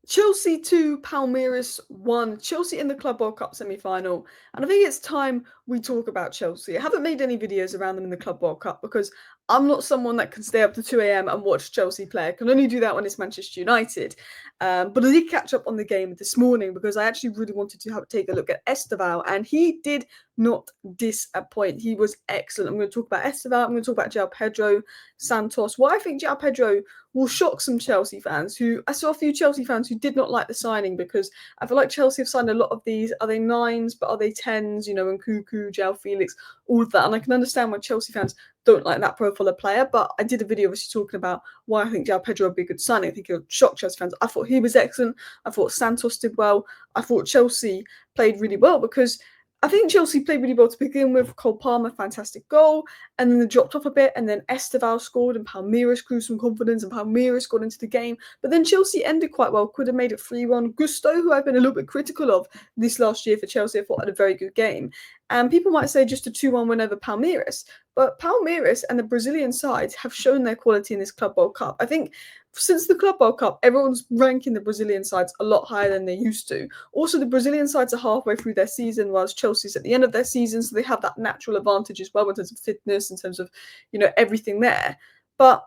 Chelsea 2, Palmeiras 1. Chelsea in the Club World Cup semi-final. And I think it's time we talk about Chelsea. I haven't made any videos around them in the Club World Cup because I'm not someone that can stay up to 2 a.m. and watch Chelsea play. I can only do that when it's Manchester United. But I did catch up on the game this morning because I actually really wanted to take a look at Estevao, and he did not disappoint. He was excellent. I'm going to talk about Estevao. I'm going to talk about Joao Pedro Santos. Why I think Joao Pedro will shock some Chelsea fans who I saw a few Chelsea fans who did not like the signing because I feel like Chelsea have signed a lot of these. Are they nines, but are they tens? You know, and Cuckoo, Joao Felix, all of that. And I can understand why Chelsea fans don't like that profile of player. But I did a video obviously talking about why I think Joao Pedro would be a good signing. I think he'll shock Chelsea fans. I thought he was excellent. I thought Santos did well. I thought Chelsea played really well because I think Chelsea played really well to begin with. Cole Palmer, fantastic goal, and then they dropped off a bit, and then Estevao scored, and Palmeiras grew some confidence, and Palmeiras got into the game. But then Chelsea ended quite well, could have made it 3-1. Gusto, who I've been a little bit critical of this last year for Chelsea, I thought had a very good game. And people might say just a 2-1 win over Palmeiras, but Palmeiras and the Brazilian sides have shown their quality in this Club World Cup. I think since the Club World Cup, everyone's ranking the Brazilian sides a lot higher than they used to. Also, the Brazilian sides are halfway through their season, whilst Chelsea's at the end of their season, so they have that natural advantage as well in terms of fitness, in terms of, you know, everything there. But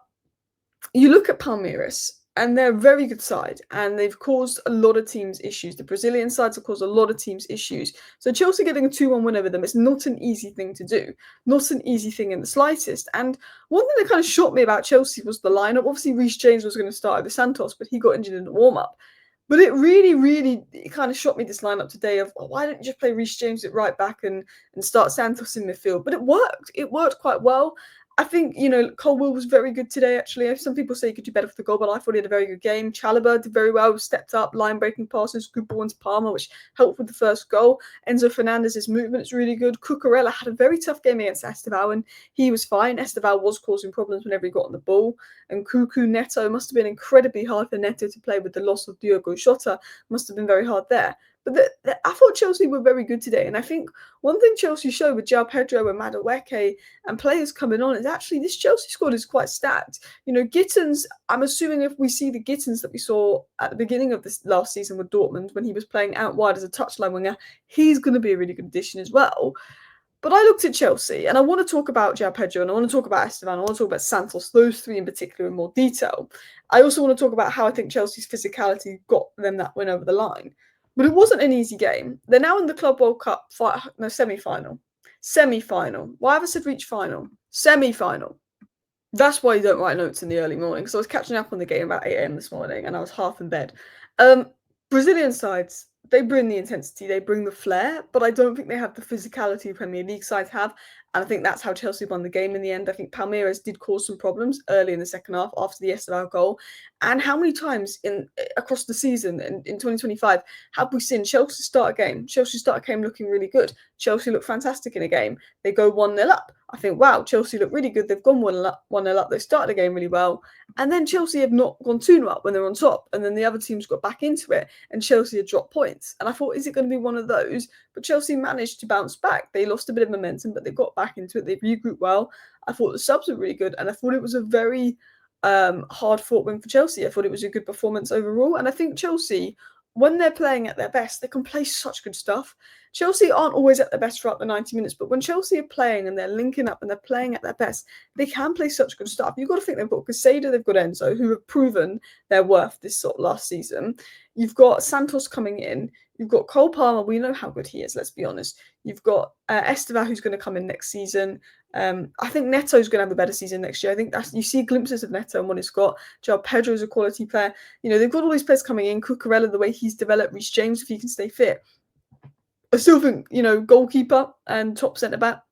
you look at Palmeiras, and they're a very good side, and they've caused a lot of teams issues. The Brazilian sides have caused a lot of teams issues. So Chelsea getting a 2-1 win over them is not an easy thing to do. Not an easy thing in the slightest. And one thing that kind of shocked me about Chelsea was the lineup. Obviously, Reece James was going to start over Santos, but he got injured in the warm-up. But it really kind of shocked me, this lineup today of, why don't you just play Reece James at right back and start Santos in midfield? But it worked. It worked quite well. I think, you know, Colwill was very good today, actually. Some people say he could do better for the goal, but I thought he had a very good game. Chalobah did very well, stepped up, line-breaking passes, good ball into Palmer, which helped with the first goal. Enzo Fernandez's movement is really good. Cucurella had a very tough game against Estevao, and he was fine. Estevao was causing problems whenever he got on the ball. And Cuckoo Neto must have been incredibly hard for Neto to play with the loss of Diogo Jota. Must have been very hard there. But I thought Chelsea were very good today. And I think one thing Chelsea showed with Joao Pedro and Madueke and players coming on is actually this Chelsea squad is quite stacked. You know, Gittins, I'm assuming if we see the Gittins that we saw at the beginning of this last season with Dortmund when he was playing out wide as a touchline winger, he's going to be a really good addition as well. But I looked at Chelsea, and I want to talk about Joao Pedro, and I want to talk about Esteban, I want to talk about Santos, those three in particular in more detail. I also want to talk about how I think Chelsea's physicality got them that win over the line. But it wasn't an easy game. They're now in the Club World Cup semi-final. Semi-final. Why have I said reach final? Semi-final. That's why you don't write notes in the early morning. So I was catching up on the game about 8 a.m. this morning, and I was half in bed. Brazilian sides, they bring the intensity, they bring the flair, but I don't think they have the physicality Premier League sides have. And I think that's how Chelsea won the game in the end. I think Palmeiras did cause some problems early in the second half after the Estevao goal. And how many times across the season in 2025 have we seen Chelsea start a game? Chelsea start a game looking really good. Chelsea look fantastic in a game. They go 1-0 up. I think, wow, Chelsea look really good. They've gone 1-0 up. They started the game really well. And then Chelsea have not gone 2-0 up when they're on top. And then the other teams got back into it and Chelsea had dropped points. And I thought, is it going to be one of those? But Chelsea managed to bounce back. They lost a bit of momentum, but they got back into it. They regrouped well. I thought the subs were really good. And I thought it was a very hard-fought win for Chelsea. I thought it was a good performance overall. And I think Chelsea, when they're playing at their best, they can play such good stuff. Chelsea aren't always at their best throughout the 90 minutes, but when Chelsea are playing and they're linking up and they're playing at their best, they can play such good stuff. You've got to think they've got Casado, they've got Enzo, who have proven their worth this sort of last season. You've got Santos coming in. You've got Cole Palmer. We know how good he is, let's be honest. You've got Estevao, who's going to come in next season. I think Neto's going to have a better season next year. I think you see glimpses of Neto and what he's got. Joao Pedro is a quality player. You know, they've got all these players coming in. Cucurella, the way he's developed. Reece James, if he can stay fit. I still think, you know, goalkeeper and top centre-back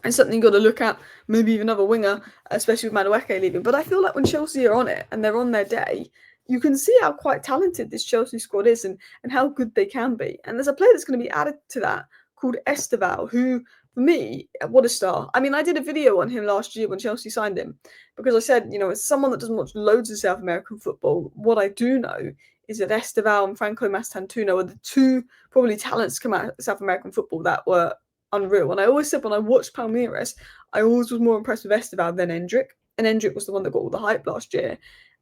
is something you've got to look at. Maybe even another winger, especially with Madueke leaving. But I feel like when Chelsea are on it and they're on their day, you can see how quite talented this Chelsea squad is and how good they can be. And there's a player that's going to be added to that called Estevao, who, for me, what a star. I mean, I did a video on him last year when Chelsea signed him because I said, you know, as someone that doesn't watch loads of South American football, what I do know is that Estevao and Franco Mastantuono are the two probably talents to come out of South American football that were unreal. And I always said when I watched Palmeiras, I always was more impressed with Estevao than Endrick. And Endrick was the one that got all the hype last year.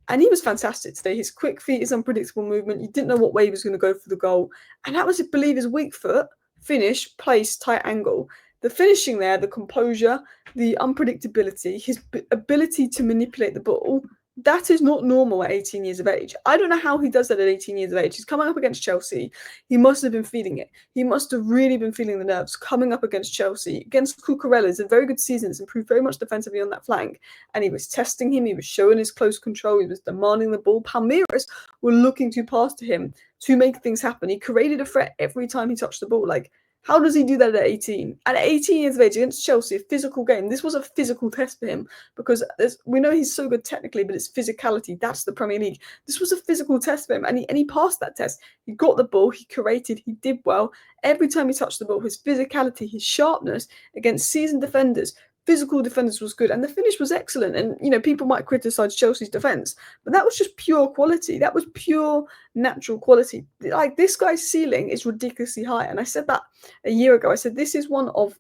And he was fantastic today. His quick feet, his unpredictable movement. You didn't know what way he was going to go for the goal. And that was, I believe, his weak foot, finish, place, tight angle. The finishing there, the composure, the unpredictability, his ability to manipulate the ball, that is not normal at 18 years of age. I don't know how he does that at 18 years of age. He's coming up against Chelsea. He must have been feeling it. He must have really been feeling the nerves coming up against Chelsea. Against Cucurella, it's a very good season. It's improved very much defensively on that flank. And he was testing him. He was showing his close control. He was demanding the ball. Palmeiras were looking to pass to him to make things happen. He created a threat every time he touched the ball. Like, how does he do that at 18? At 18 years of age against Chelsea, a physical game. This was a physical test for him because we know he's so good technically, but it's physicality. That's the Premier League. This was a physical test for him, and he passed that test. He got the ball, he created, he did well. Every time he touched the ball, his physicality, his sharpness against seasoned defenders, physical defenders was good, and the finish was excellent. And people might criticize Chelsea's defense, but that was just pure quality. That was pure natural quality. Like, this guy's ceiling is ridiculously high, and I said that a year ago. I said this is one of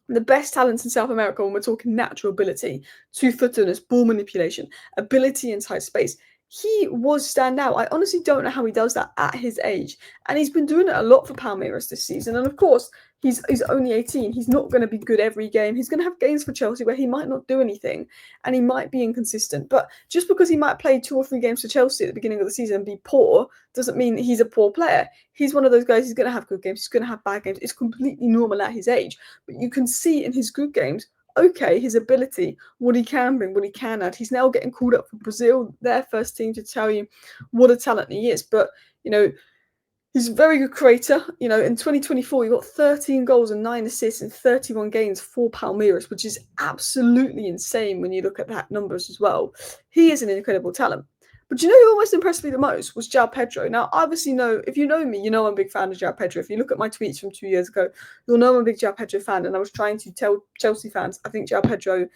the best talents in South America when we're talking natural ability, two-footedness, ball manipulation, ability in tight space. He was standout. I honestly don't know how he does that at his age. And he's been doing it a lot for Palmeiras this season. And of course, he's only 18. He's not going to be good every game. He's going to have games for Chelsea where he might not do anything and he might be inconsistent. But just because he might play 2 or 3 games for Chelsea at the beginning of the season and be poor doesn't mean he's a poor player. He's one of those guys. He's going to have good games. He's going to have bad games. It's completely normal at his age. But you can see in his good games, okay, his ability, what he can bring, what he can add. He's now getting called up for Brazil, their first team, to tell you what a talent he is. But, he's a very good creator. In 2024, he got 13 goals and 9 assists in 31 games for Palmeiras, which is absolutely insane when you look at that numbers as well. He is an incredible talent. But who almost impressed me the most was Joao Pedro. Now, obviously, if you know me, you know I'm a big fan of Joao Pedro. If you look at my tweets from 2 years ago, you'll know I'm a big Joao Pedro fan. And I was trying to tell Chelsea fans, I think Joao Pedro,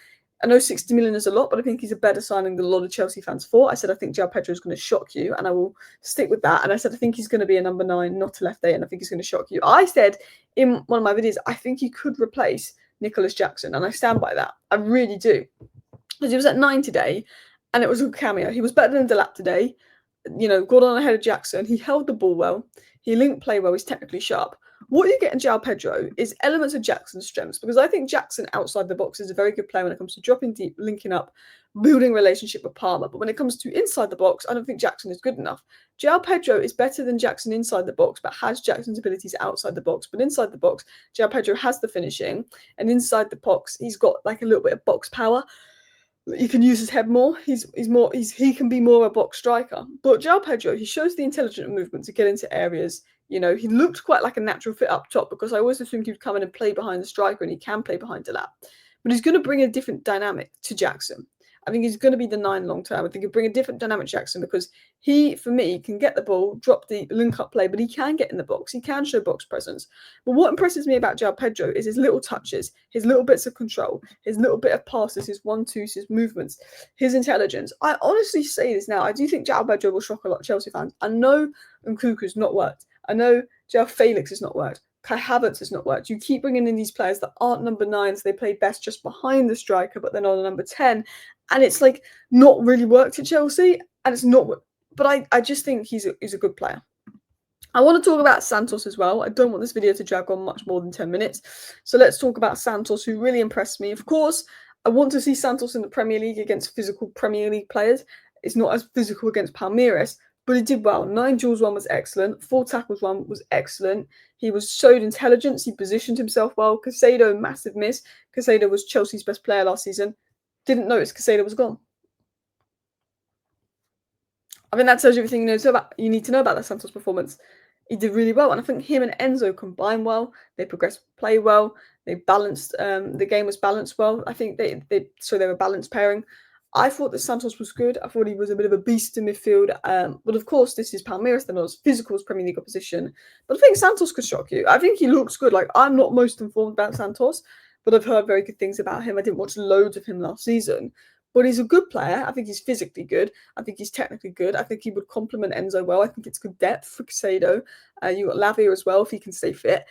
I know 60 million is a lot, but I think he's a better signing than a lot of Chelsea fans thought. I said, I think Joao Pedro is going to shock you, and I will stick with that. And I said, I think he's going to be a number 9, not a left 8, and I think he's going to shock you. I said in one of my videos, I think he could replace Nicholas Jackson, and I stand by that. I really do. Because he was at 9 today, and it was a cameo. He was better than Delap today. Got on ahead of Jackson. He held the ball well. He linked play well. He's technically sharp. What you get in Joao Pedro is elements of Jackson's strengths, because I think Jackson outside the box is a very good player when it comes to dropping deep, linking up, building relationship with Palmer. But when it comes to inside the box, I don't think Jackson is good enough. Joao Pedro is better than Jackson inside the box, but has Jackson's abilities outside the box. But inside the box, Joao Pedro has the finishing, and inside the box, he's got like a little bit of box power. He can use his head more. He can be more a box striker. But Joao Pedro, he shows the intelligent movement to get into areas. He looked quite like a natural fit up top, because I always assumed he'd come in and play behind the striker, and he can play behind Delap. But he's going to bring a different dynamic to Jackson. I think he's going to be the 9 long term. I think he'll bring a different dynamic to Jackson, because he, for me, can get the ball, drop the link-up play, but he can get in the box. He can show box presence. But what impresses me about Joao Pedro is his little touches, his little bits of control, his little bit of passes, his 1-2s, his movements, his intelligence. I honestly say this now. I do think Joao Pedro will shock a lot of Chelsea fans. I know Nkunku's not worked. I know Joao Felix has not worked. Kai Havertz has not worked. You keep bringing in these players that aren't number 9s. They play best just behind the striker, but they're not a number 10. And it's like not really worked at Chelsea. And it's not. But I just think he's a good player. I want to talk about Santos as well. I don't want this video to drag on much more than 10 minutes. So let's talk about Santos, who really impressed me. Of course, I want to see Santos in the Premier League against physical Premier League players. It's not as physical against Palmeiras, but he did well. 9 duels won was excellent. 4 tackles won was excellent. He showed intelligence. He positioned himself well. Caicedo, massive miss. Caicedo was Chelsea's best player last season. Didn't notice Caicedo was gone. I think that tells you everything you need to know about the Santos performance. He did really well, and I think him and Enzo combined well. They progressed play well. They balanced. The game was balanced well. I think they were a balanced pairing. I thought that Santos was good. I thought he was a bit of a beast in midfield. But of course, this is Palmeiras. They're not as physical as Premier League opposition. But I think Santos could shock you. I think he looks good. Like, I'm not most informed about Santos, but I've heard very good things about him. I didn't watch loads of him last season. But he's a good player. I think he's physically good. I think he's technically good. I think he would complement Enzo well. I think it's good depth for Caicedo. You've got Lavia as well, if he can stay fit.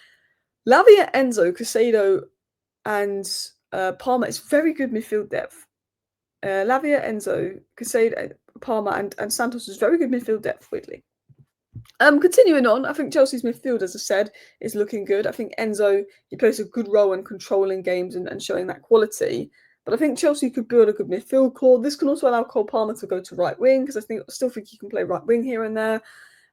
Lavia, Enzo, Caicedo, and Palmer is very good midfield depth. Lavia, Enzo, Casade, Palmer, and Santos is very good midfield depth, weirdly. Continuing on, I think Chelsea's midfield, as I said, is looking good. I think Enzo, he plays a good role in controlling games and showing that quality. But I think Chelsea could build a good midfield core. This can also allow Cole Palmer to go to right wing because still think he can play right wing here and there,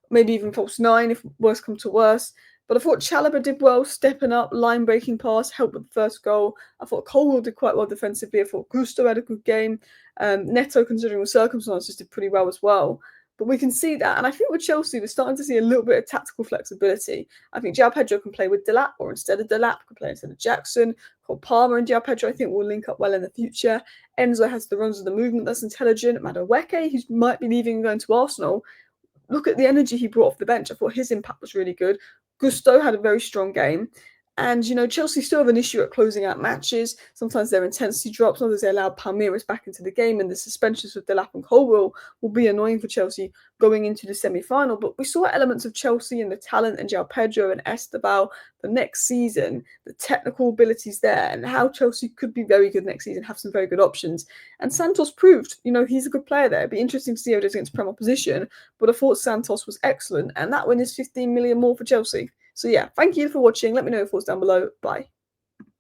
maybe even false nine if worse come to worse. But I thought Chalobah did well, stepping up, line breaking pass, helped with the first goal. I thought Colwell did quite well defensively. I thought Gusto had a good game. Neto, considering the circumstances, did pretty well as well. But we can see that. And I think with Chelsea, we're starting to see a little bit of tactical flexibility. I think Joao Pedro can play with Delap or instead of Delap, can play instead of Jackson. Cole Palmer and Joao Pedro, I think, will link up well in the future. Enzo has the runs of the movement that's intelligent. Madueke, who might be leaving and going to Arsenal, look at the energy he brought off the bench. I thought his impact was really good. Gusto had a very strong game. And, Chelsea still have an issue at closing out matches. Sometimes their intensity drops. Sometimes they allow Palmeiras back into the game. And the suspensions with Delap and Colwell will be annoying for Chelsea going into the semi-final. But we saw elements of Chelsea and the talent and Joao Pedro and Estevao for next season, the technical abilities there, and how Chelsea could be very good next season, have some very good options. And Santos proved, he's a good player there. It'd be interesting to see how he does against Prem opposition. But I thought Santos was excellent. And that win is 15 million more for Chelsea. So yeah, thank you for watching. Let me know your thoughts down below. Bye.